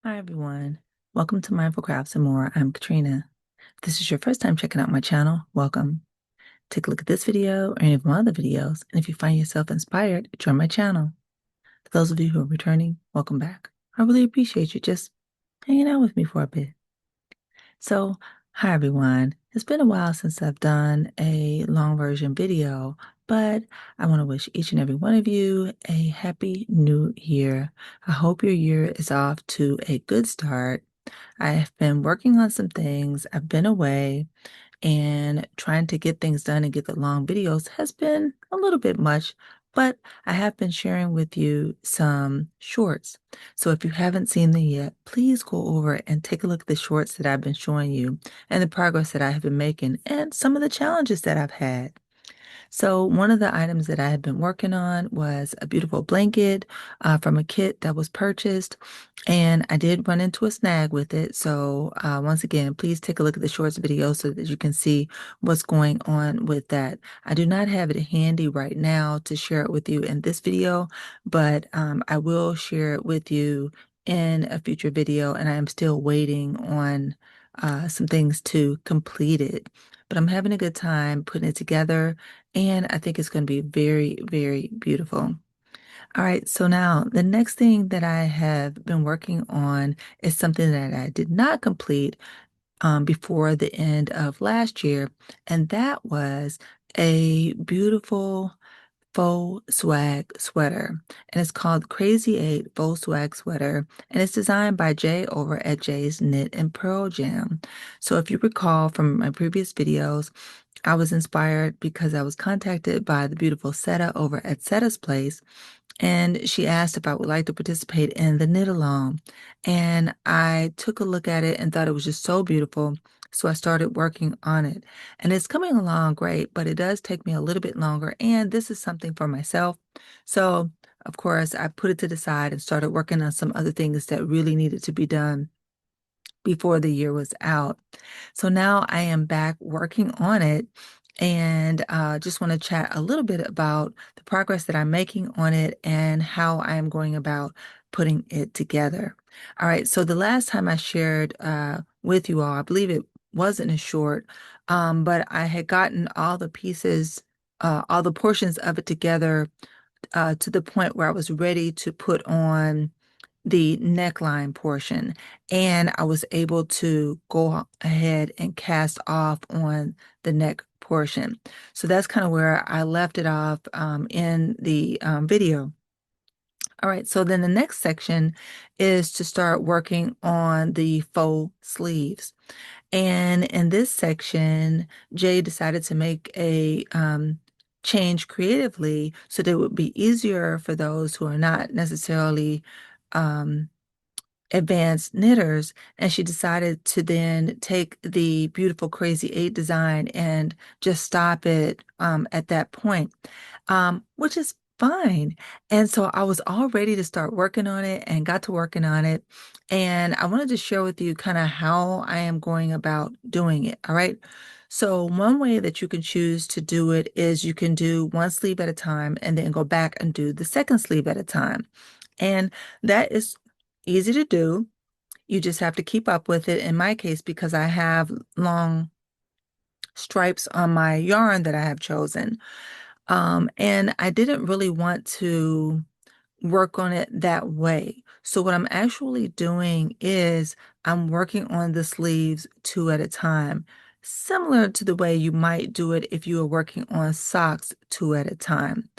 Hi everyone. Welcome to Mindful Crafts and More. I'm Katrina. If this is your first time checking out my channel, welcome. Take a look at this video or any of my other videos, and if you find yourself inspired, join my channel. For those of you who are returning, welcome back. I really appreciate you just hanging out with me for a bit. So, hi everyone. It's been a while since I've done a long version video, but I want to wish each and every one of you a happy new year. I hope your year is off to a good start. I have been working on some things. I've been away, and trying to get things done and get the long videos has been a little bit much, but I have been sharing with you some shorts. So if you haven't seen them yet, please go over and take a look at the shorts that I've been showing you and the progress that I have been making and some of the challenges that I've had. So one of the items that I had been working on was a beautiful blanket from a kit that was purchased, and I did run into a snag with it. So once again, please take a look at the shorts video so that you can see what's going on with that. I do not have it handy right now to share it with you in this video, but I will share it with you in a future video, and I am still waiting on some things to complete it. But I'm having a good time putting it together, and I think it's going to be very, very beautiful. All right, so now the next thing that I have been working on is something that I did not complete before the end of last year, and that was a beautiful faux swag sweater. And it's called Crazy 8 Faux Swag Sweater, and it's designed by Jay over at Jay's Knit and Pearl Jam. So if you recall from my previous videos, I was inspired because I was contacted by the beautiful Setta over at Setta's Place, and she asked if I would like to participate in the knit along. And I took a look at it and thought it was just so beautiful. So I started working on it. And it's coming along great, but it does take me a little bit longer. And this is something for myself. So, of course, I put it to the side and started working on some other things that really needed to be done before the year was out. So now I am back working on it, and just want to chat a little bit about the progress that I'm making on it and how I am going about putting it together. All right, so the last time I shared with you all, I believe it wasn't a short, but I had gotten all the pieces, all the portions of it together to the point where I was ready to put on the neckline portion, and I was able to go ahead and cast off on the neck portion. So that's kind of where I left it off in the video. All right, so then the next section is to start working on the faux sleeves. And in this section, Jay decided to make a change creatively so that it would be easier for those who are not necessarily um, advanced knitters, and she decided to then take the beautiful Crazy 8 design and just stop it at that point, which is fine. And so I was all ready to start working on it and got to working on it. And I wanted to share with you kind of how I am going about doing it. All right. So one way that you can choose to do it is you can do one sleeve at a time and then go back and do the second sleeve at a time. And that is easy to do. You just have to keep up with it. In my case, because I have long stripes on my yarn that I have chosen. And I didn't really want to work on it that way. So what I'm actually doing is I'm working on the sleeves two at a time, similar to the way you might do it if you were working on socks two at a time.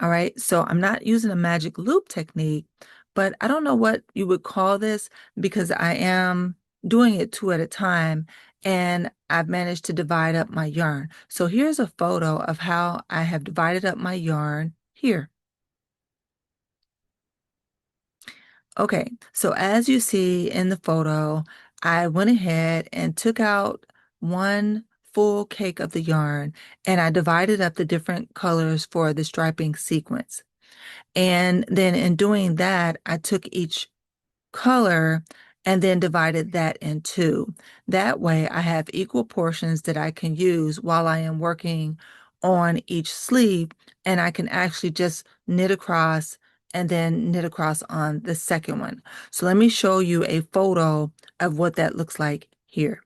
All right, so I'm not using a magic loop technique, but I don't know what you would call this because I am doing it two at a time, and I've managed to divide up my yarn. So here's a photo of how I have divided up my yarn here. Okay, so as you see in the photo, I went ahead and took out one full cake of the yarn, and I divided up the different colors for the striping sequence. And then in doing that, I took each color and then divided that in two. That way I have equal portions that I can use while I am working on each sleeve, and I can actually just knit across and then knit across on the second one. So let me show you a photo of what that looks like here.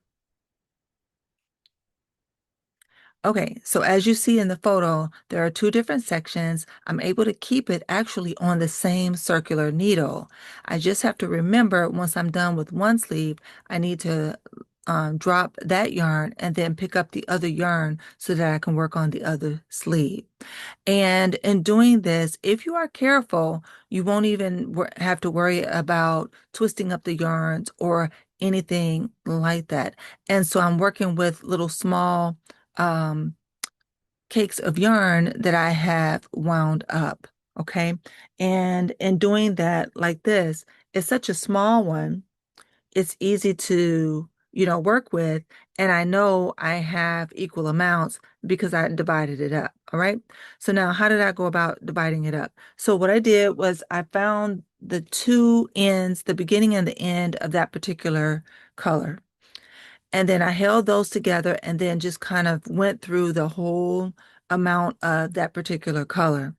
Okay, so as you see in the photo, there are two different sections. I'm able to keep it actually on the same circular needle. I just have to remember once I'm done with one sleeve, I need to drop that yarn and then pick up the other yarn so that I can work on the other sleeve. And in doing this, if you are careful, you won't even have to worry about twisting up the yarns or anything like that. And so I'm working with little small um, cakes of yarn that I have wound up. Okay. And in doing that like this, it's such a small one, it's easy to, work with. And I know I have equal amounts because I divided it up. All right. So now how did I go about dividing it up? So what I did was I found the two ends, the beginning and the end of that particular color. And then I held those together and then just kind of went through the whole amount of that particular color.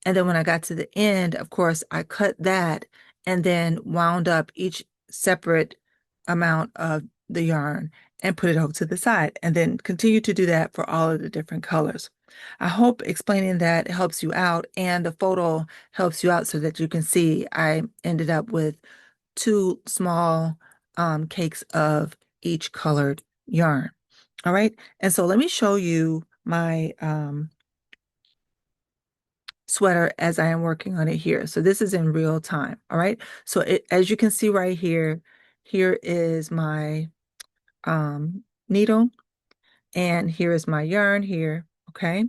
And then when I got to the end, of course, I cut that and then wound up each separate amount of the yarn and put it over to the side, and then continue to do that for all of the different colors. I hope explaining that helps you out, and the photo helps you out so that you can see I ended up with two small cakes of each colored yarn. All right. And so let me show you my sweater as I am working on it here. So this is in real time. All right. So as you can see right here, here is my needle, and here is my yarn here. Okay.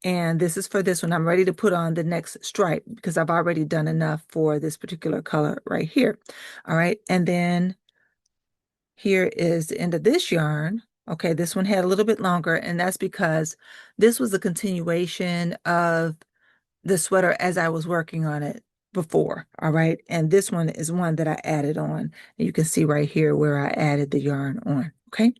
And this is for this one. I'm ready to put on the next stripe because I've already done enough for this particular color right here. All right. And then here is the end of this yarn. Okay, this one had a little bit longer, and that's because this was a continuation of the sweater as I was working on it before. All right, and this one is one that I added on. And you can see right here where I added the yarn on. Okay.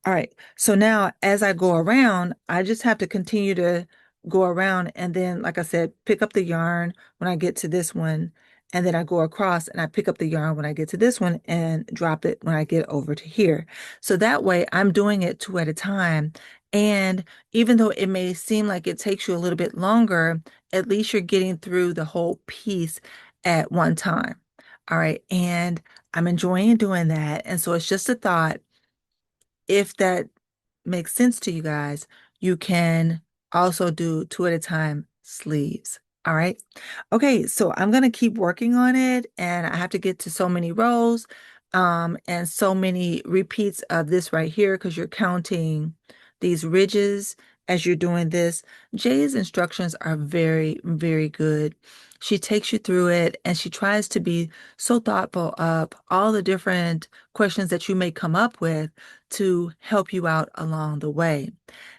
All right. So now as I go around, I just have to continue to go around and then, like I said, pick up the yarn when I get to this one. And then I go across and I pick up the yarn when I get to this one and drop it when I get over to here. So that way I'm doing it two at a time. And even though it may seem like it takes you a little bit longer, at least you're getting through the whole piece at one time. All right. And I'm enjoying doing that. And so it's just a thought, if that makes sense to you guys, you can also do two at a time sleeves. All right. Okay, so I'm gonna keep working on it, and I have to get to so many rows and so many repeats of this right here because you're counting these ridges as you're doing this. Jay's instructions are very, very good. She takes you through it and she tries to be so thoughtful of all the different questions that you may come up with to help you out along the way.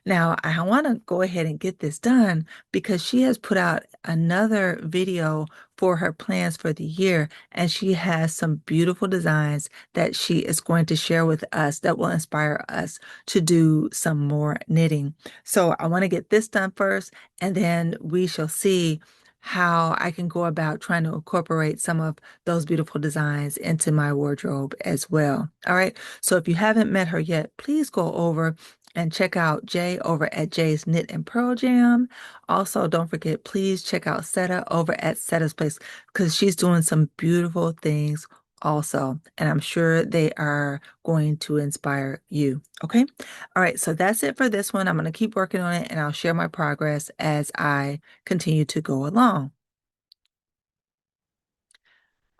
Now, I want to go ahead and get this done because she has put out another video for her plans for the year, and she has some beautiful designs that she is going to share with us that will inspire us to do some more knitting. So I want to get this done first, and then we shall see how I can go about trying to incorporate some of those beautiful designs into my wardrobe as well. All right. So if you haven't met her yet, please go over and check out Jay over at Jay's Knit and Pearl Jam. Also, don't forget, please check out Setta over at Setta's Place because she's doing some beautiful things also. And I'm sure they are going to inspire you. Okay. All right. So that's it for this one. I'm going to keep working on it and I'll share my progress as I continue to go along.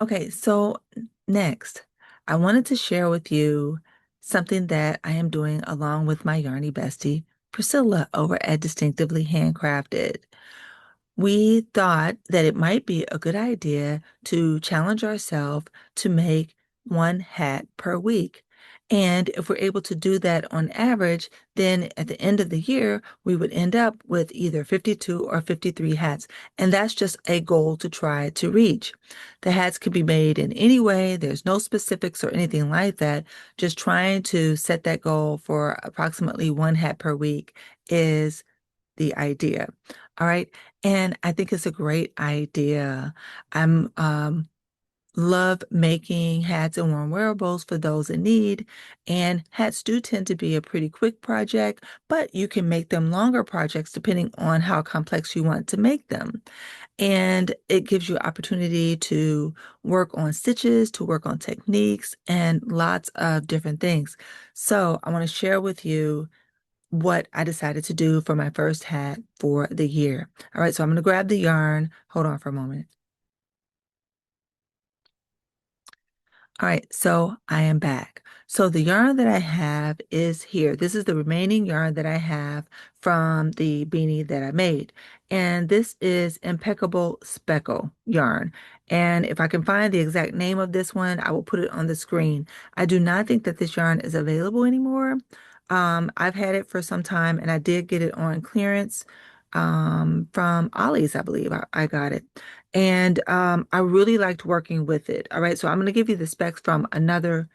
Okay. So next, I wanted to share with you something that I am doing along with my yarny bestie, Pricilla, over at Distinctively Handcrafted. We thought that it might be a good idea to challenge ourselves to make one hat per week. And if we're able to do that on average, then at the end of the year, we would end up with either 52 or 53 hats. And that's just a goal to try to reach. The hats can be made in any way. There's no specifics or anything like that. Just trying to set that goal for approximately one hat per week is the idea. All right. And I think it's a great idea. I'm love making hats and warm wearables for those in need. And hats do tend to be a pretty quick project, but you can make them longer projects depending on how complex you want to make them. And it gives you opportunity to work on stitches, to work on techniques, and lots of different things. So I want to share with you what I decided to do for my first hat for the year. All right, so I'm going to grab the yarn. Hold on for a moment. All right, so I am back. So the yarn that I have is here. This is the remaining yarn that I have from the beanie that I made. And this is Impeccable Speckle yarn. And if I can find the exact name of this one, I will put it on the screen. I do not think that this yarn is available anymore. I've had it for some time and I did get it on clearance from Ollie's, I believe I got it. And I really liked working with it. All right, so I'm going to give you the specs from another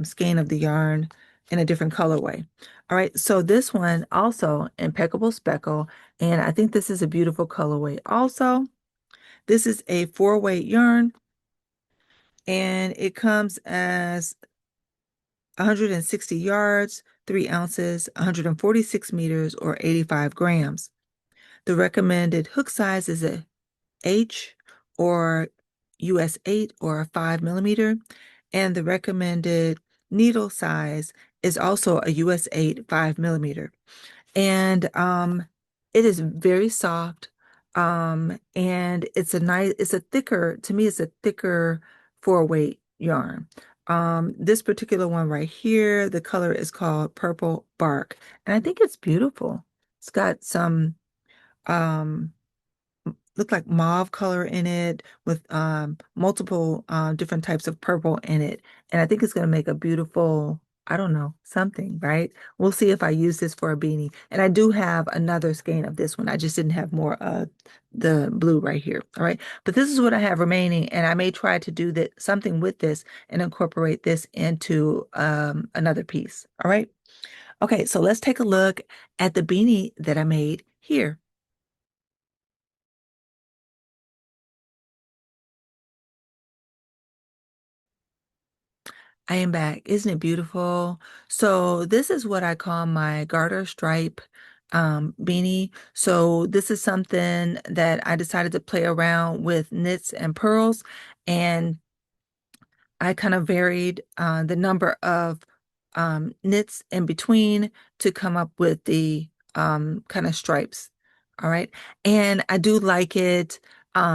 skein of the yarn in a different colorway. All right, so this one also Impeccable Speckle, and I think this is a beautiful colorway also. This is a 4-weight yarn, and it comes as 160 yards, 3 ounces, 146 meters, or 85 grams. The recommended hook size is a H or US 8 or a 5 millimeter, and the recommended needle size is also a US 8 5 millimeter. And it is very soft, and it's a thicker, to me, it's a thicker 4-weight yarn. This particular one right here, the color is called Purple Bark, and I think it's beautiful. It's got some um look like mauve color in it with multiple different types of purple in it. And I think it's going to make a beautiful, I don't know, something, right? We'll see if I use this for a beanie. And I do have another skein of this one. I just didn't have more of the blue right here. All right. But this is what I have remaining. And I may try to do that something with this and incorporate this into another piece. All right. Okay. So let's take a look at the beanie that I made here. I am back. Isn't it beautiful? So this is what I call my garter stripe beanie. So this is something that I decided to play around with knits and pearls, and I kind of varied the number of knits in between to come up with the kind of stripes. All right. And I do like it.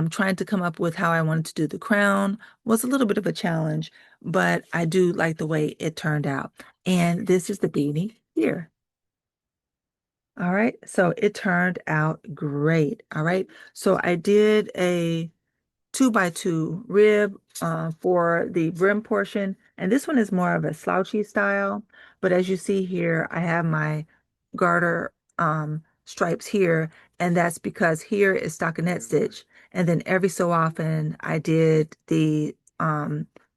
Trying to come up with how I wanted to do the crown was a little bit of a challenge, but I do like the way it turned out. And this is the beanie here. All right. So it turned out great. All right. So I did a 2x2 rib for the brim portion. And this one is more of a slouchy style. But as you see here, I have my garter stripes here. And that's because here is stockinette stitch. And then every so often I did the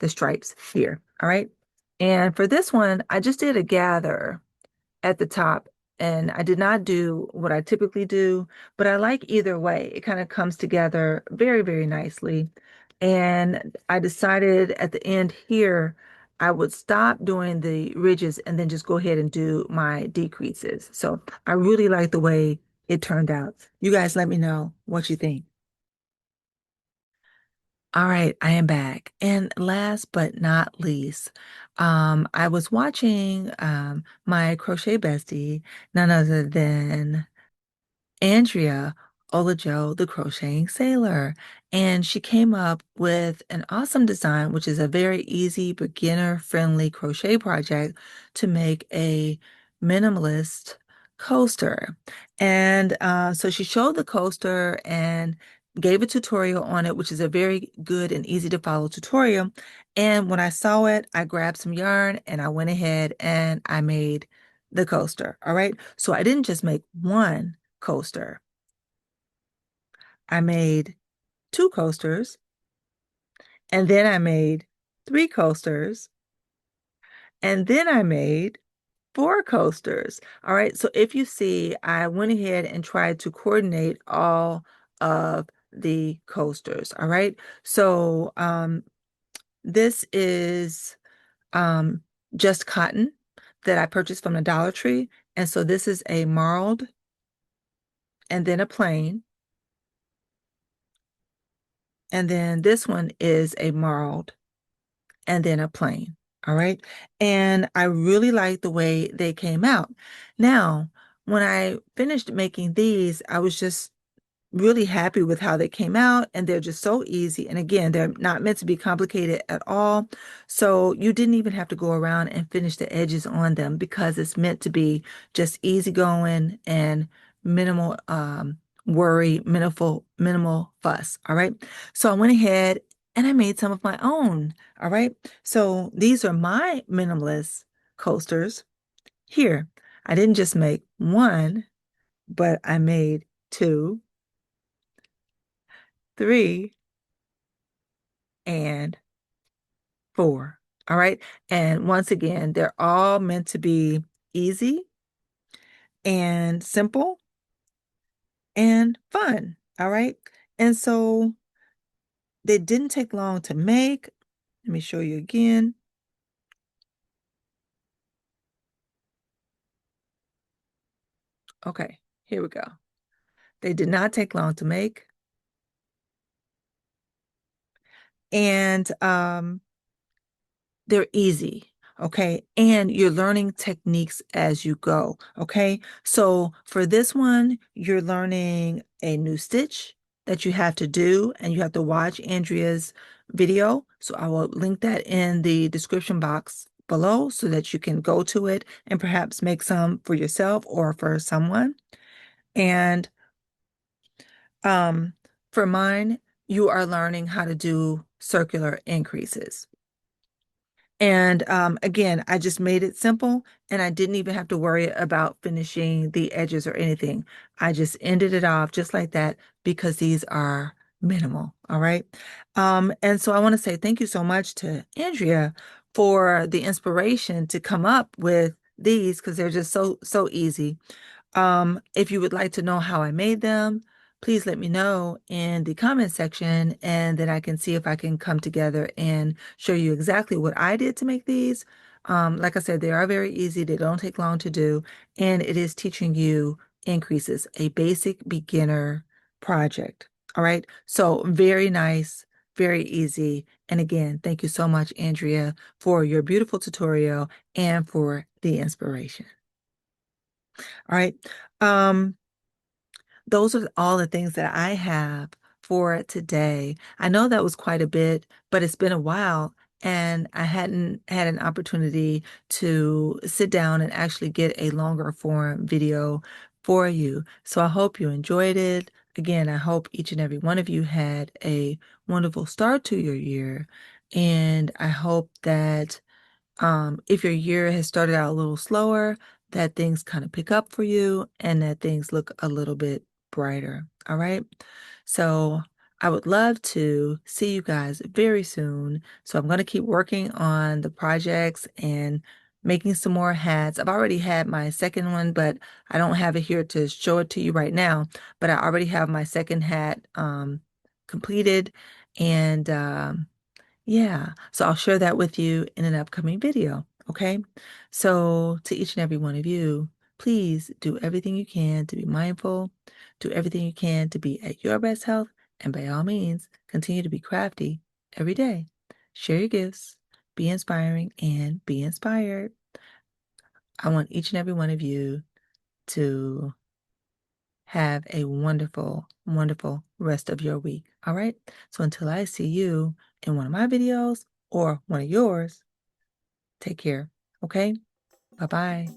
stripes here. All right. And for this one, I just did a gather at the top. And I did not do what I typically do, but I like either way. It kind of comes together very, very nicely. And I decided at the end here, I would stop doing the ridges and then just go ahead and do my decreases. So I really like the way it turned out. You guys let me know what you think. All right, I am back. And last but not least, I was watching my crochet bestie, none other than Andrea OlaJoe, the Crocheting Sailor. And she came up with an awesome design, which is a very easy, beginner-friendly crochet project to make a minimalist coaster. And so she showed the coaster and gave a tutorial on it, which is a very good and easy to follow tutorial. And when I saw it, I grabbed some yarn and I went ahead and I made the coaster. All right. So I didn't just make one coaster. I made 2 coasters, and then I made 3 coasters, and then I made 4 coasters. All right, so if you see, I went ahead and tried to coordinate all of the coasters. All right, so this is just cotton that I purchased from the Dollar Tree. And so this is a marled and then a plain. And then this one is a marled and then a plain. All right. And I really like the way they came out. Now, when I finished making these, I was just really happy with how they came out, and they're just so easy. And again, they're not meant to be complicated at all. So you didn't even have to go around and finish the edges on them because it's meant to be just easy going and minimal worry, minimal fuss. All right. So I went ahead and I made some of my own. All right. So these are my minimalist coasters. Here, I didn't just make one, but I made 2, 3, and 4. All right. And once again, they're all meant to be easy and simple and fun. All right. And so they didn't take long to make. Let me show you again. Okay, here we go. They did not take long to make. And they're easy, okay? And you're learning techniques as you go, okay? So for this one, you're learning a new stitch that you have to do, and you have to watch Andrea's video. So I will link that in the description box below so that you can go to it and perhaps make some for yourself or for someone. And for mine, you are learning how to do circular increases. And again, I just made it simple, and I didn't even have to worry about finishing the edges or anything. I just ended it off just like that because these are minimal. All right. And so I want to say thank you so much to Andrea for the inspiration to come up with these because they're just so easy. If you would like to know how I made them, please let me know in the comment section, and then I can see if I can come together and show you exactly what I did to make these. Like I said, they are very easy. They don't take long to do, and it is teaching you increases, a basic beginner project. All right. So very nice, very easy. And again, thank you so much, Andrea, for your beautiful tutorial and for the inspiration. All right. Um, those are all the things that I have for today. I know that was quite a bit, but it's been a while and I hadn't had an opportunity to sit down and actually get a longer form video for you. So I hope you enjoyed it. Again, I hope each and every one of you had a wonderful start to your year. And I hope that if your year has started out a little slower, that things kind of pick up for you and that things look a little bit brighter. All right. So I would love to see you guys very soon. So I'm going to keep working on the projects and making some more hats. I've already had my second one, but I don't have it here to show it to you right now. But I already have my second hat completed. And yeah, so I'll share that with you in an upcoming video, okay? So to each and every one of you, please do everything you can to be mindful, do everything you can to be at your best health, and by all means, continue to be crafty every day. Share your gifts, be inspiring, and be inspired. I want each and every one of you to have a wonderful, wonderful rest of your week. All right. So until I see you in one of my videos or one of yours, take care. Okay. Bye bye.